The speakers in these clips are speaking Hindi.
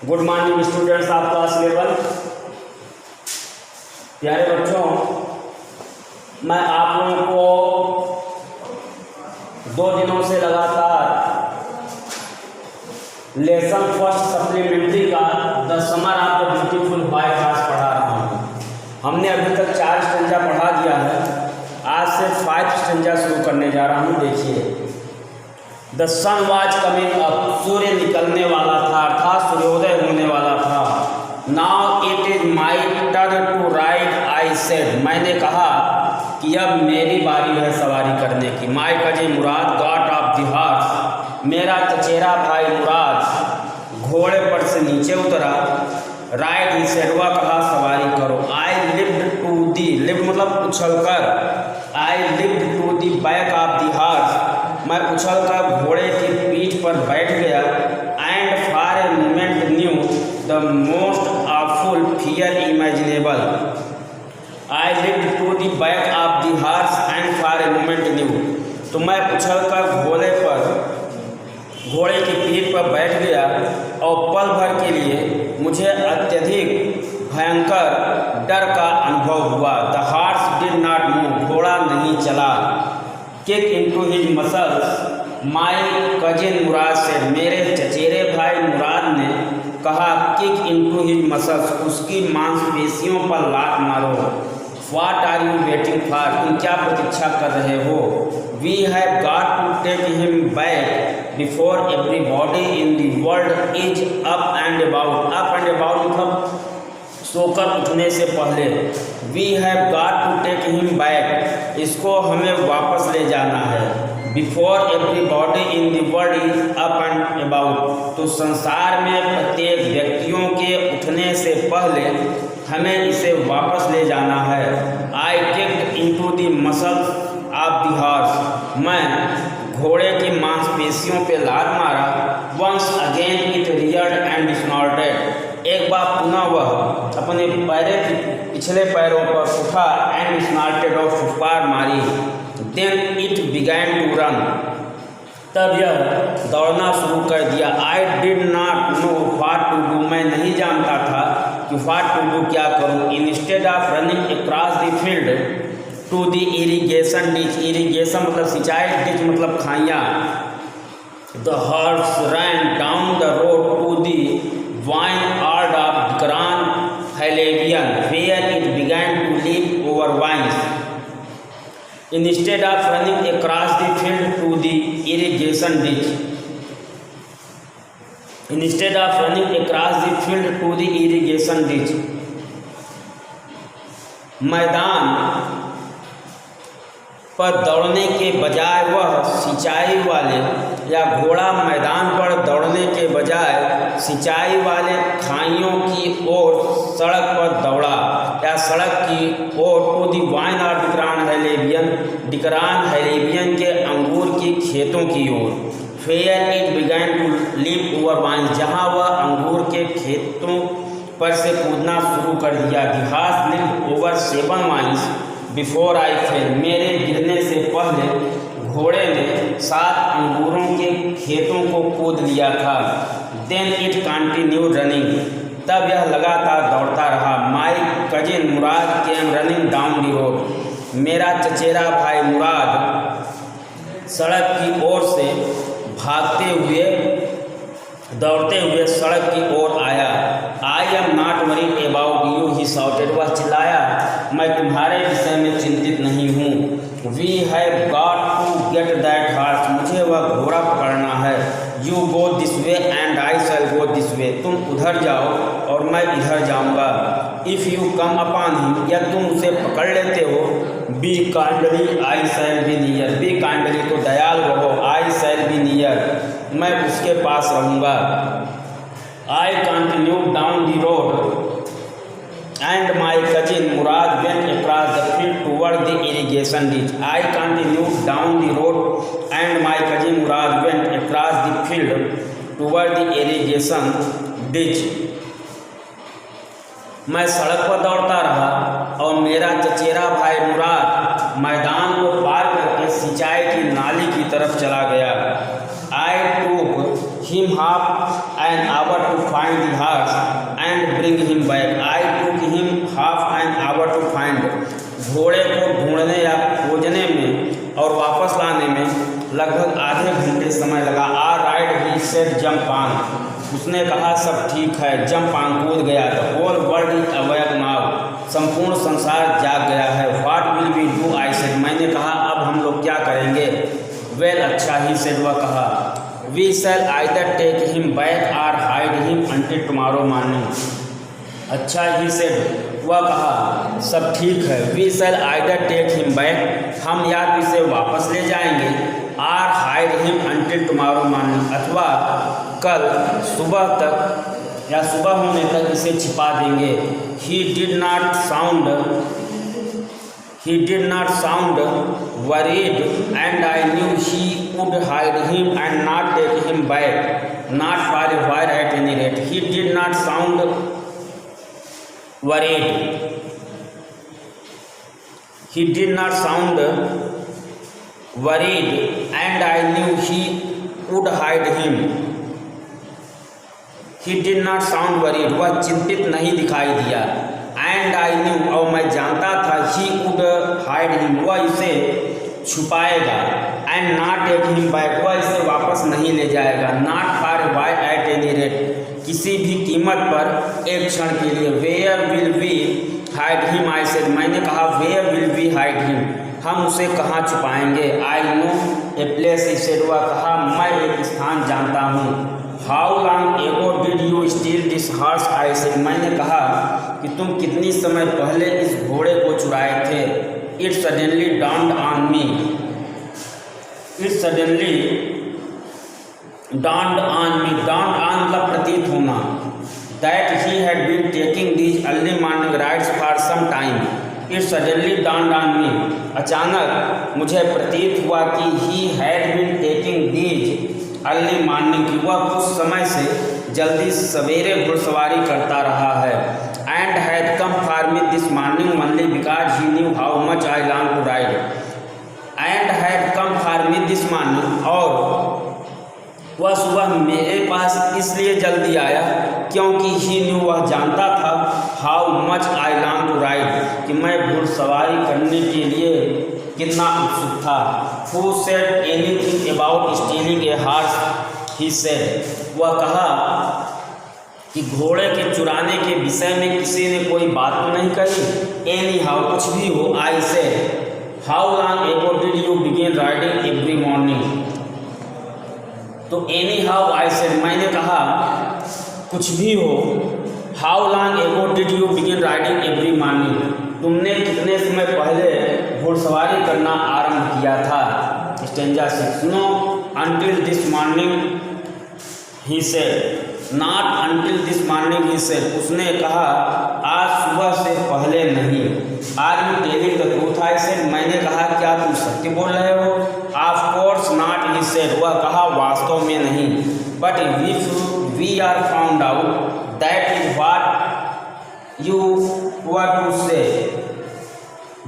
Good morning students of class 11। प्यारे बच्चों, मैं आप लोगों को 2 दिनों से लगातार लेसन फर्स्ट सप्लीमेंट्री का the summer of the beautiful white horse पढ़ा रहा हूँ। हमने अभी तक 4 स्टेंजा पढ़ा दिया है। आज से 5 स्टेंजा शुरू करने जा रहा हूँ। देखिए, the sun was coming up, सूर्य निकलने वाला था अर्थात सूर्योदय होने वाला था। Now it is my turn to ride, I said, मैंने कहा कि अब मेरी बारी है सवारी करने की। माई कजी मुराद गॉट ऑफ द हॉर्स, मेरा चचेरा भाई मुराद घोड़े पर से नीचे उतरा। राइड ही सेड, वह कहा सवारी करो। I leaped to the, leap मतलब उछल कर, I leaped to the back of the horse, मैं उछल कर घोड़े की पीठ पर बैठ गया। And for a moment knew the most awful fear imaginable, I leaped to the back of the horse and for a moment knew, तो मैं उछल कर घोड़े की पीठ पर बैठ गया और पल भर के लिए मुझे अत्यधिक भयंकर डर का अनुभव हुआ। The horse did not move, घोड़ा नहीं चला। Kick into his muscles, my cousin Mourad से, मेरे चचेरे भाई मुराद ने कहा किक इनटू हिज मसल्स, उसकी मांसपेशियों पर लात मारो। What are you waiting for, तुम क्या प्रतीक्षा कर रहे हो। We have got to take him back before everybody in the world is up and about. Up and about मतलब सोकर उठने से पहले। We have got to take him back, इसको हमें वापस ले जाना है। Before everybody in the world is up and about, तो संसार में प्रत्येक व्यक्तियों के उठने से पहले हमें इसे वापस ले जाना है। I kicked into the muscles of the horse, मैं घोड़े की मांसपेशियों पे लात मारा। Once again it reared and snorted, एक बार पुनः वह अपने पिछले पैरों पर उठा। एंड स्नॉर्टेड और फुफकार मारी। Then it began to run, तब यह दौड़ना शुरू कर दिया। I did not know what to do, मैं नहीं जानता था कि व्हाट टू डू, क्या करूं। Instead of running across the field to the irrigation ditch, irrigation मतलब सिंचाई, डिच मतलब खाइयाँ। The horse ran down the road to the vineyard of Grand Halabian, where it began to leap over vines. Instead of running across the field to the irrigation ditch, instead of running across the field to the irrigation ditch, मैदान पर दौड़ने के बजाय वह सिंचाई वाले, या घोड़ा मैदान पर दौड़ने के बजाय सिंचाई वाले खाइयों की ओर सड़क पर दौड़ा, या सड़क की ओर टू दी वाइन और डिकरान हैलेबियन के अंगूर की खेतों की ओर। Where it began to leap over vine, जहाँ वह अंगूर के खेतों पर से कूदना शुरू कर दिया। The horse leaped over 7 vines before I fell, मेरे गिरने से पहले घोड़े ने 7 अंगूरों के खेतों को कूद लिया था। देन इट कंटिन्यूड रनिंग, तब यह लगातार दौड़ता रहा। माई cousin Murad came running down the road, मेरा चचेरा भाई मुराद सड़क की ओर से भागते हुए दौड़ते हुए सड़क की ओर आया। I am not worried about you, he shouted, वह चिल्लाया, मैं तुम्हारे विषय में चिंतित नहीं हूँ। We have got to get that horse, मुझे वह घोड़ा पकड़ना है। You go this way and I shall go this way, तुम उधर जाओ और मैं इधर जाऊँगा। If you come upon him, या तुम उसे पकड़ लेते हो। Be kindly I shall be near, be kindly तो दयाल रहो, आई शैल बी नियर, मैं उसके पास रहूँगा। I continue down the road and my cousin Murad went across the field toward the irrigation ditch. I continue down the road and my cousin Murad went across the field toward the irrigation ditch, मैं सड़क पर दौड़ता रहा और मेरा चचेरा भाई मुराद मैदान को पार करके सिंचाई की नाली की तरफ चला गया। आई टूक him half an hour to find the horse and bring him back. I took him half an hour to find. घोड़े को ढूंढने या खोजने में और वापस लाने में लगभग आधे घंटे समय लगा। All right, he said, jump on. उसने कहा सब ठीक है। जंप ऑन कूद गया। The whole world is awake now. संपूर्ण संसार जाग गया है। What will we do? I said. मैंने कहा अब हम लोग क्या करेंगे? Well, अच्छा, he said. वह कहा We shall either take him back or hide him until tomorrow morning. अच्छा, he said. वह कहा सब ठीक है। We shall either take him back. हम या तो इसे वापस ले जाएंगे or hide him until tomorrow morning. अथवा कल सुबह तक या सुबह होने तक इसे छिपा देंगे। He did not sound worried and I knew he would hide him and not take him back, not for a while at any rate. He did not sound worried. He did not sound worried and I knew he would hide him. He did not sound worried. वह चिंतित नहीं दिखाई दिया। And I knew, और मैं जानता था, he would hide him. वह इसे छुपाएगा। And not take him back. वह इसे वापस नहीं ले जाएगा। Not for a while at any rate. किसी भी कीमत पर एक क्षण के लिए। Where will we hide him? I said. मैंने कहा Where will we hide him? हम उसे कहाँ छुपाएंगे? I know a place. he said. वह कहा मैं एक स्थान जानता हूँ। How long ago did you steal this horse? I said. मैंने कहा कि तुम कितनी समय पहले इस घोड़े को चुराए थे? It suddenly dawned on me. It suddenly dawned on me. Dawned on मतलब प्रतीत होना। That he had been taking these early morning rides for some time. It suddenly dawned on me. अचानक मुझे प्रतीत हुआ कि he had been taking these early morning की वह कुछ समय से जल्दी सवेरे घुड़सवारी करता रहा है। And had come for me this morning only because he knew how much I long to ride. And had come for me this morning, और वह सुबह मेरे पास इसलिए जल्दी आया क्योंकि ही न्यू वह जानता था how much I long to ride कि मैं घुड़सवारी करने के लिए कितना उत्सुक था। Who said anything about stealing a horse? He said. वह कहा कि घोड़े के चुराने के विषय में किसी ने कोई बात तो नहीं कही। Anyhow, कुछ भी हो। I said. How long ago did you begin riding every morning? तो anyhow I said. मैंने कहा कुछ भी हो। How long ago did you begin riding every morning? तुमने कितने समय पहले घुड़सवारी करना आरंभ किया था? Stanza 6. No, until this morning, he said. Not until this morning, he said. उसने कहा आज सुबह से पहले नहीं। Are you telling the truth? I said. मैंने कहा क्या तुम सत्य बोल रहे हो? Of course not, he said. वह कहा वास्तव में नहीं। But if we are found out, that is what you were to say.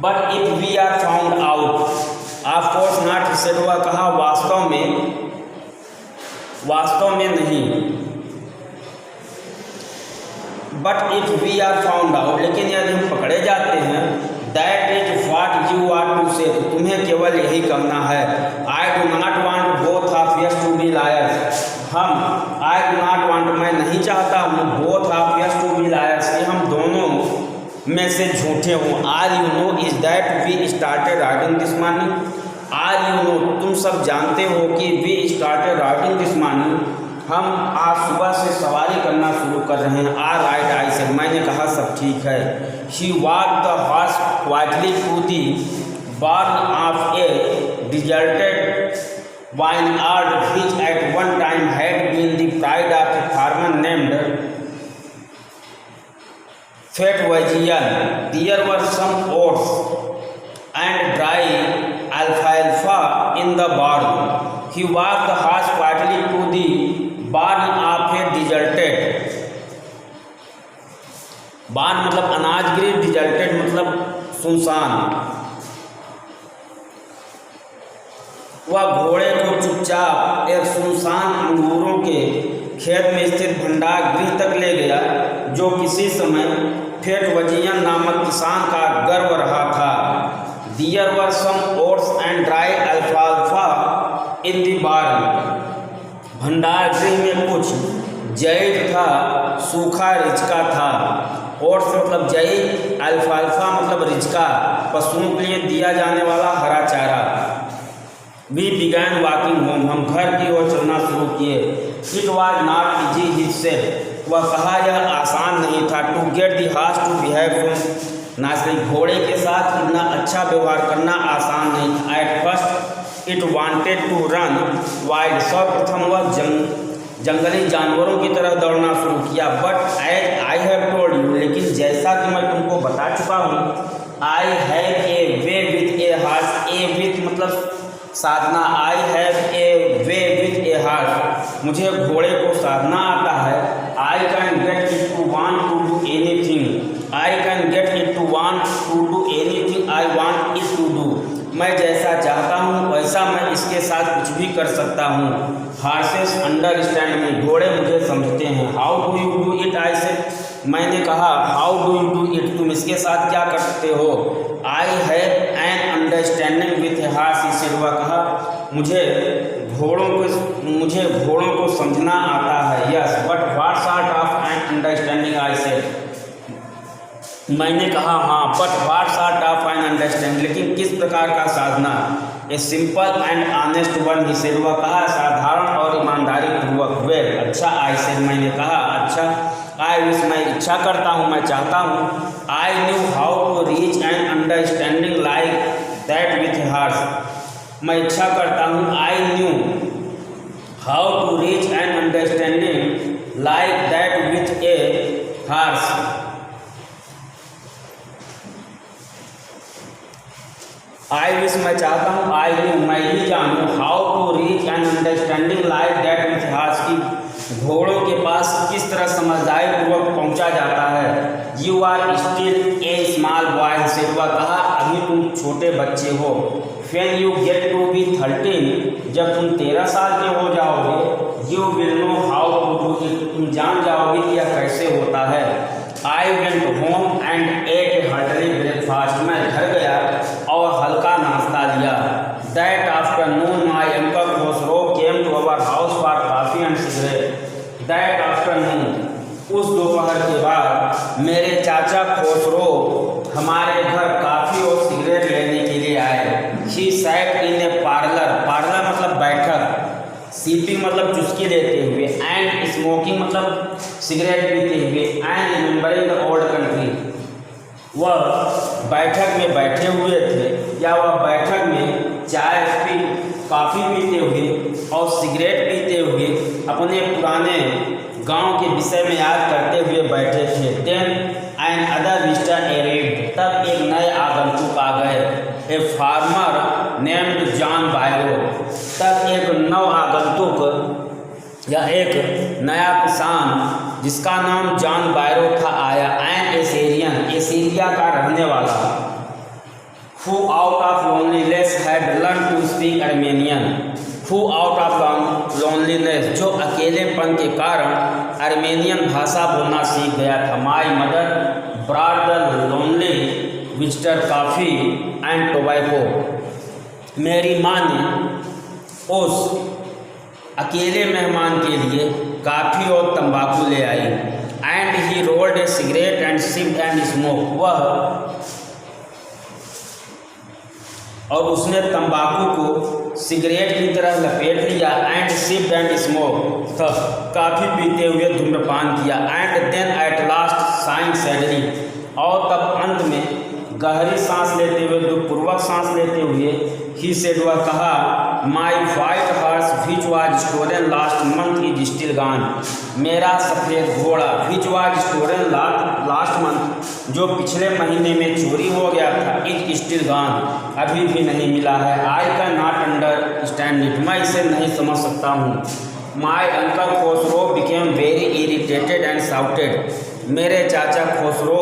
But if we are found out, of course not, he said. वह कहा वास्तव में नहीं। But if we are found out, लेकिन यदि हम पकड़े जाते हैं, that is what you are to say, तो तुम्हें केवल यही कहना है। I do not want both of us to be liars. I do not want, मैं नहीं चाहता हूँ, both of us to be liars, कि हम दोनों में से झूठे हों। Are you know is that we started riding this morning? Are you know, तुम सब जानते हो कि we started riding this morning, हम आज सुबह से सवारी करना शुरू कर रहे हैं। All right, I said. मैंने कहा सब ठीक है। He walked the horse quietly to the barn of a deserted vineyard which at one time had been the pride of a farmer named Fetwajian. There were some oats and dry alfalfa in the barn. He walked the horse quietly to the barn of a deserted. barn मतलब अनाजगृह, deserted मतलब सुनसान। वह घोड़े को चुपचाप एक सुनसान अंगूरों के खेत में स्थित भंडार गृह तक ले गया, जो किसी समय फेटवजियन नामक किसान का गर्व रहा था। There were some oats and dry alfalfa in the barn. भंडार गृह में कुछ जैद था, सूखा रिचका था। ओट्स मतलब जैद, अल्फाल्फा मतलब रिचका, पशुओं के लिए दिया जाने वाला हरा चारा। We began walking home. हम घर की ओर चलना शुरू किए। It was not easy, he said. वह कहा यह आसान नहीं था। To get the horse to behave from नाचते घोड़े के साथ इतना अच्छा व्यवहार करना आसान नहीं था। At first it wanted to run wild. सर्वप्रथम वह जंगली जानवरों की तरह दौड़ना शुरू किया। But as I have told you, लेकिन जैसा कि मैं तुमको बता चुका हूँ, I have a way with a horse. A with मतलब साधना। I have a way with a horse. मुझे घोड़े को साधना आता है। I can get it to want to do anything. I can get it to want to do anything I want it to do. मैं जैसा चाहता हूँ वैसा मैं इसके साथ कुछ भी कर सकता हूँ। Horses understand me. घोड़े मुझे समझते हैं। How do you do it? I said. मैंने कहा How do you do it? तुम इसके साथ क्या करते हो? I have an understanding with a horse. he said. वह कहा मुझे घोड़ों को समझना आता है। Yes, but what sort of an understanding? I said. मैंने कहा हाँ, but what sort of an understand, लेकिन किस प्रकार का साधना? A simple and honest one, he said. वह कहा साधारण और ईमानदारी पूर्वक। वेल, अच्छा। I said. मैंने कहा अच्छा। आई विश, मैं इच्छा करता हूँ, मैं चाहता हूँ। I knew how to reach an understanding like that with a horse. मैं इच्छा करता हूँ। I knew how to reach an understanding like that with a horse. I wish, मैं चाहता हूँ। आई न्यू, मैं ही जानूँ। How to reach an understanding like that with horse, की घोड़ों के पास किस तरह समझदारी पूर्वक पहुँचा जाता है। You are still a small boy, से वह कहा अभी तुम छोटे बच्चे हो। When you get to be 13, जब तुम 13 साल के हो जाओगे, you will know how to do it, तुम जान जाओगे कि यह कैसे होता है। I went home and ate a hearty breakfast, मैं घर गया और हल्का नाश्ता लिया। That afternoon my uncle Khosrove came to our house for coffee and cigarette. That afternoon, उस दोपहर के बाद मेरे चाचा खोसरो हमारे घर कॉफ़ी और सिगरेट लेने के लिए आए। He sat in A parlour, parlour मतलब बैठक, सीपिंग मतलब चुस्की लेते हुए, एंड स्मोकिंग मतलब सिगरेट पीते हुए, and remembering the old country. वह बैठक में बैठे हुए थे या वह बैठक में कॉफ़ी पीते हुए और सिगरेट पीते हुए अपने पुराने गांव के विषय में याद करते हुए बैठे थे। Then another visitor arrived, तब एक नए आगंतुक आ गए। A farmer named John Byro, तब एक नव आगंतुक या एक नया किसान जिसका नाम जॉन बायरो था आया। एन एसेरियन, एसीरिया का रहने वाला। Who out of loneliness had learn to speak Armenian, who out of loneliness, जो अकेलेपन के कारण अर्मेनियन भाषा बोलना सीख गया था। My mother brought the lonely visitor coffee and tobacco, मेरी माँ ने उस अकेले मेहमान के लिए काफ़ी और तंबाकू ले आई। And he rolled a cigarette and sipped and smoke, वह और उसने तंबाकू को सिगरेट की तरह लपेट लिया। एंड सिप्ड एंड स्मोक, काफ़ी पीते हुए धूम्रपान किया। And then at last saying sadly, और तब अंत में गहरी सांस लेते हुए, दुखपूर्वक सांस लेते हुए, ही सेड, वह कहा my white horse which was stolen last month is still gone, मेरा सफ़ेद घोड़ा which was stolen last month, जो पिछले महीने में चोरी हो गया था, इज स्टिल गॉन, अभी भी नहीं मिला है। I can not understand it, मैं इसे नहीं समझ सकता हूँ। My uncle Khosrove became very irritated and shouted, मेरे चाचा खोसरो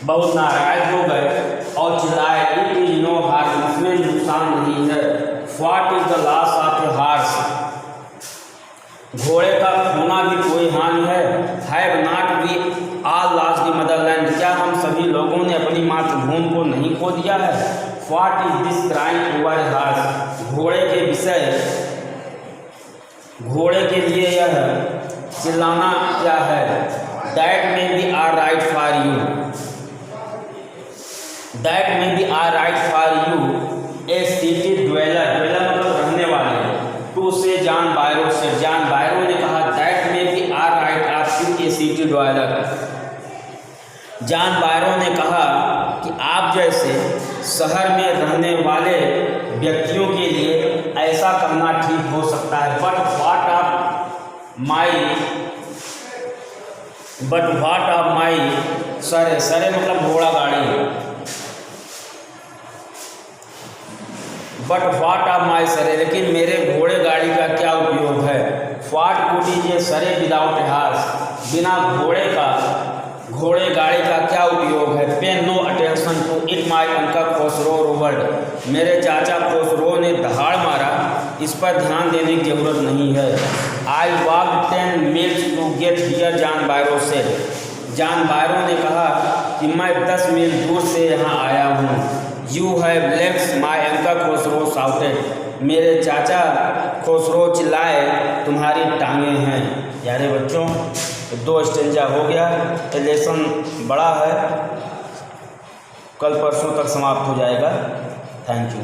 बहुत नाराज हो गए और चिल्लाए, इट इज नो हार्म, इसमें नुकसान नहीं है। What is the loss of a horse, घोड़े का खोना भी कोई हानि है। Have not we all lost the motherland, क्या हम सभी लोगों ने अपनी मातृभूमि को नहीं खो दिया है। What is this crying over A horse, घोड़े के विषय, घोड़े के लिए यह चिल्लाना क्या है। That may be are right for you, that may be are right for you a city dweller, dweller मतलब रहने वाले, टू से जॉन बायरो से, जॉन बायरो ने कहा that may be are right of you a city dweller, John Byro ने कहा कि आप जैसे शहर में रहने वाले व्यक्तियों के लिए ऐसा करना ठीक हो सकता है। बट व्हाट ऑफ माई सरे, सरे मतलब घोड़ा गाड़ी, बट व्हाट ऑफ माई सरे, लेकिन मेरे घोड़े गाड़ी का क्या उपयोग है। व्हाट कुड इज ए सरे विदाउट ए हॉर्स, बिना घोड़े का, घोड़े गाड़ी का क्या उपयोग है। Pay no attention to it my uncle Khosrove roared, मेरे चाचा खोसरो ने दहाड़ मारा, इस पर ध्यान देने की जरूरत नहीं है। I walk 10 miles to get here, John Byro से, जॉन बायरो ने कहा कि मैं 10 मील दूर से यहाँ आया हूँ। You have legs my uncle Khosrove shouted, मेरे चाचा खोसरो चिल्लाए तुम्हारी टांगें हैं। यारे बच्चों 2 स्टेंजा हो गया, लेसन बड़ा है, कल परसों तक समाप्त हो जाएगा। Thank you.